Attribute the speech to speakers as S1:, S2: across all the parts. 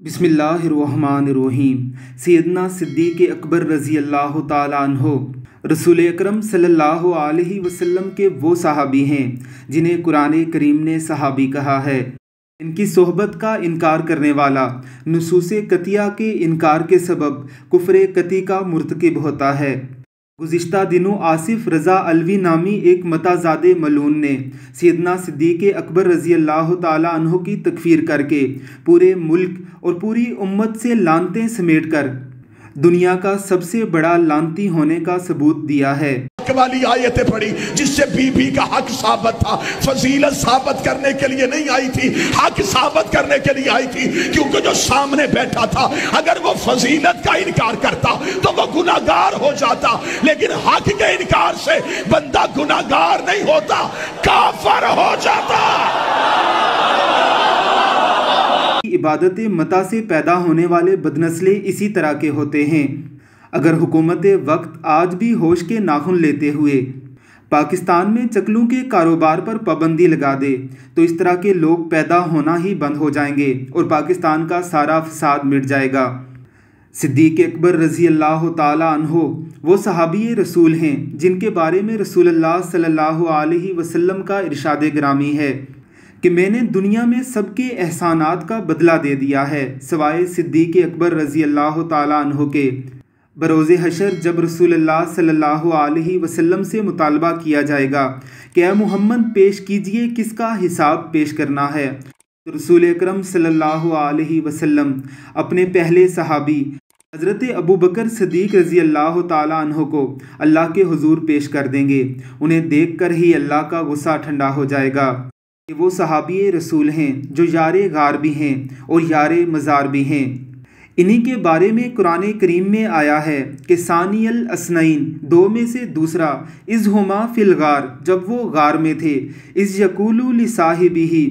S1: बिस्मिल्लाहिर्रहमानिर्रहीम। सैयदना सिद्दीक़ अकबर रज़ी अल्लाह ताला अन्हो रसूल अकरम सल्लल्लाहु अलैहि वसल्लम के वो सहाबी हैं जिन्हें कुरान करीम ने सहाबी कहा है। इनकी सोहबत का इनकार करने वाला नुसूस कतिया के इनकार के सबब कुफ्र कती का मुर्तकिब होता है। गुज़िश्ता दिनों आसिफ रज़ा अलवी नामी एक मताज़ादे मलून ने सैयदना सिद्दीक़ अकबर रज़ी अल्लाह ताला अन्हो की तकफ़ीर करके पूरे मुल्क और पूरी उम्मत से लानतें समेट कर दुनिया का सबसे बड़ा लानती होने का सबूत दिया है।
S2: वाली आयतें पढ़ी जिससे बीबी का हक साबित था, फजीलत साबित करने के लिए नहीं आई थी, हक साबित करने के लिए आई थी। क्योंकि जो सामने बैठा था अगर वो फजीलत का इनकार करता तो वो गुनाहगार हो जाता, लेकिन हक के इनकार से बंदा गुनाहगार नहीं होता, काफिर हो जाता।
S1: इबादत मता से पैदा होने वाले बदनस्ले इसी तरह के होते हैं। अगर हुकूमत वक्त आज भी होश के नाखुन लेते हुए पाकिस्तान में चकलों के कारोबार पर पाबंदी लगा दे तो इस तरह के लोग पैदा होना ही बंद हो जाएंगे और पाकिस्तान का सारा फसाद मिट जाएगा। सिद्दीक़ अकबर रज़ी अल्लाह ताला अन्हो वो सहाबी रसूल हैं जिनके बारे में रसूलुल्लाह सल्लल्लाहु अलैहि वसल्लम का इरशाद गिरामी है कि मैंने दुनिया में सबके एहसानात का बदला दे दिया है सिवाय सिद्दीक़ अकबर रज़ी अल्लाह ताला अन्हो के। बरोज़े हशर जब रसूलुल्लाह सल्लल्लाहु अलैहि वसल्लम से मुतालबा किया जाएगा कि ऐ मुहम्मद पेश कीजिए किसका हिसाब पेश करना है, तो रसूल अकरम सल्लल्लाहु अलैहि वसल्लम अपने पहले सहाबी हज़रत अबू बकर सिद्दीक़ रज़ी अल्लाह ताला अन्हो को अल्लाह के हुजूर पेश कर देंगे। उन्हें देख कर ही अल्लाह का गुस्सा ठंडा हो जाएगा। ये वो सहाबी रसूल हैं जो यारे गार भी हैं और यारे मज़ार भी हैं। इन्हीं के बारे में कुरान करीम में आया है कि सानियल असनैन दो में से दूसरा इज़ हुमा फिल गार जब वो गार में थे, इज़ यकूलु लिसाहिबिही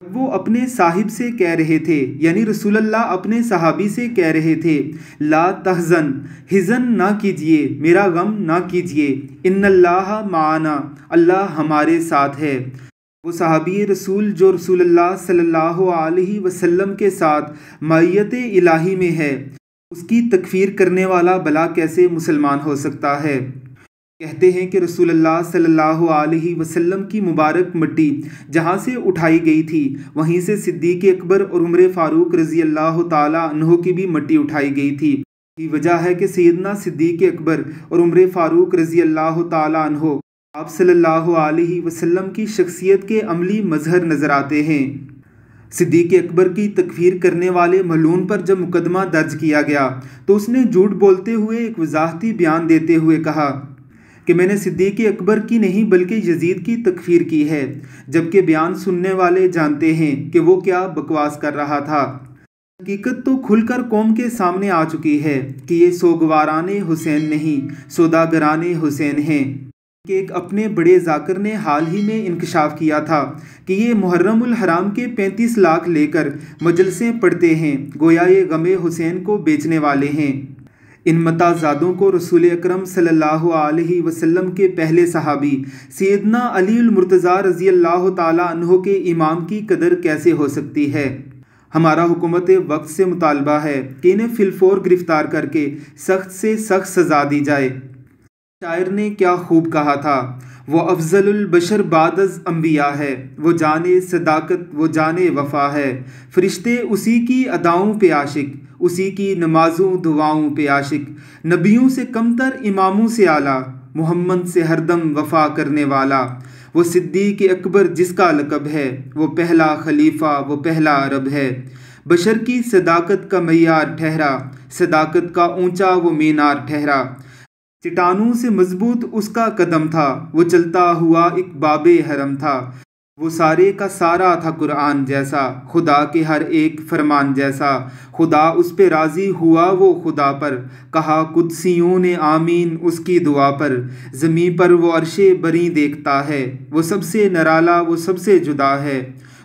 S1: वो अपने साहिब से कह रहे थे, यानी रसूलुल्लाह अपने सहाबी से कह रहे थे, ला तहज़न हिज़न ना कीजिए, मेरा गम ना कीजिए, इन्नल्लाह माना अल्लाह हमारे साथ है। वो सहाबी रसूल जो रसूलुल्लाह सल्लल्लाहु अलैहि वसल्लम के साथ मायत इलाही में है, उसकी तकफ़ीर करने वाला भला कैसे मुसलमान हो सकता है। कहते हैं कि रसूलुल्लाह सल्लल्लाहु अलैहि वसल्लम की मुबारक मिट्टी जहाँ से उठाई गई थी वहीं से सिद्दीक़ अकबर और उमर फ़ारूक रज़ी अल्लाह ताला अन्हो की भी मिट्टी उठाई गई थी। ये वजह है कि सैयदना सिद्दीक़ अकबर और उमर फ़ारूक रज़ी अल्लाह ताला अन्हो आप सल्लल्लाहु अलैहि वसल्लम की शख्सियत के अमली मजहर नज़र आते हैं। सिद्दीक़ अकबर की तकफ़ीर करने वाले मलून पर जब मुकदमा दर्ज किया गया तो उसने झूठ बोलते हुए एक वजाहती बयान देते हुए कहा कि मैंने सिद्दीक़ अकबर की नहीं बल्कि यजीद की तकफ़ीर की है, जबकि बयान सुनने वाले जानते हैं कि वो क्या बकवास कर रहा था। हकीकत तो खुलकर कौम के सामने आ चुकी है कि ये सोगवाराने हुसैन नहीं सौदागराने हुसैन हैं। कि एक अपने बड़े जाकर ने हाल ही में इंकशाफ किया था कि ये मुहर्रमुल हराम के 35 लाख लेकर मजलसें पढ़ते हैं, गोया ये गमे हुसैन को बेचने वाले हैं। इन मताज़ादों को रसूल अकरम सल्लल्लाहु अलैहि वसल्लम के पहले सहाबी सैयदना अलीउल मुर्तज़ा रज़ी अल्लाह ताला अन्हो के इमाम की कदर कैसे हो सकती है। हमारा हुकूमत वक्त से मुतालबा है कि इन्हें फिलफोर गिरफ्तार करके सख्त से सख्त सज़ा दी जाए। शायर ने क्या खूब कहा था, वो अफजलुल बशर बादज़ अंबिया है, वो जाने सदाकत वो जाने वफ़ा है, फरिश्ते उसी की अदाओं पे आशिक, उसी की नमाज़ों दुआओं पे आशिक, नबियों से कमतर इमामों से आला, मोहम्मद से हरदम वफ़ा करने वाला। वो सिद्दीक़ अकबर जिसका लक़ब है, वो पहला खलीफा वो पहला अरब है। बशर की सदाकत का मयार ठहरा, सदाकत का ऊंचा वो मीनार ठहरा। चट्टानों से मजबूत उसका कदम था, वो चलता हुआ एक बाबे हरम था। वो सारे का सारा था कुरान जैसा, खुदा के हर एक फरमान जैसा। खुदा उस पे राज़ी हुआ वो खुदा पर, कहा कुदसियों ने आमीन उसकी दुआ पर। ज़मीं पर वो अर्शे बरी देखता है, वो सबसे नराला वो सबसे जुदा है।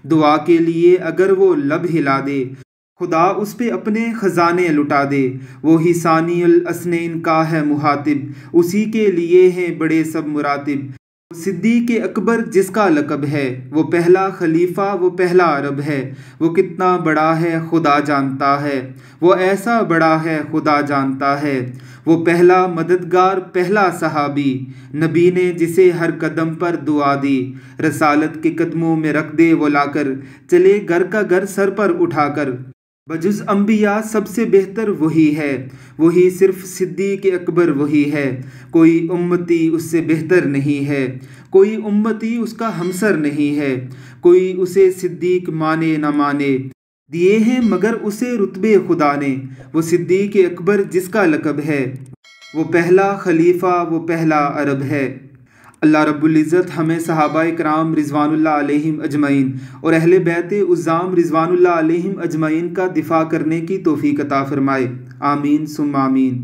S1: दुआ के लिए अगर वो लब हिला दे, खुदा उस पे अपने ख़जाने लुटा दे। वो ही सानियुल असनैन का है मुहातिब, उसी के लिए हैं बड़े सब मुरातिब। صدیق اکبر جس کا لقب ہے، وہ پہلا خلیفہ، وہ پہلا عرب ہے، وہ کتنا بڑا ہے خدا جانتا ہے، وہ ایسا بڑا ہے خدا جانتا ہے، وہ پہلا مددگار، پہلا صحابی، نبی نے جسے ہر قدم پر دعا دی، رسالت کے قدموں میں رکھ دے وہ لا کر، چلے گھر کا گھر سر پر اٹھا کر۔ بجز انبیاء سب سے بہتر وہی ہے، وہی صرف صدیق اکبر وہی ہے، کوئی امتی اس سے بہتر نہیں ہے، کوئی امتی اس کا ہمسر نہیں ہے، کوئی اسے صدیق مانے نہ مانے، دیے ہیں مگر اسے رتبے خدا نے، وہ صدیق اکبر جس کا لقب ہے، وہ پہلا خلیفہ، وہ پہلا عرب ہے۔ اللہ رب العزت ہمیں صحابہ کرام رضوان اللہ علیہم اجمعین اور اہل بیت عظام رضوان اللہ علیہم اجمعین کا دفاع کرنے کی توفیق عطا فرمائے، آمین ثم آمین۔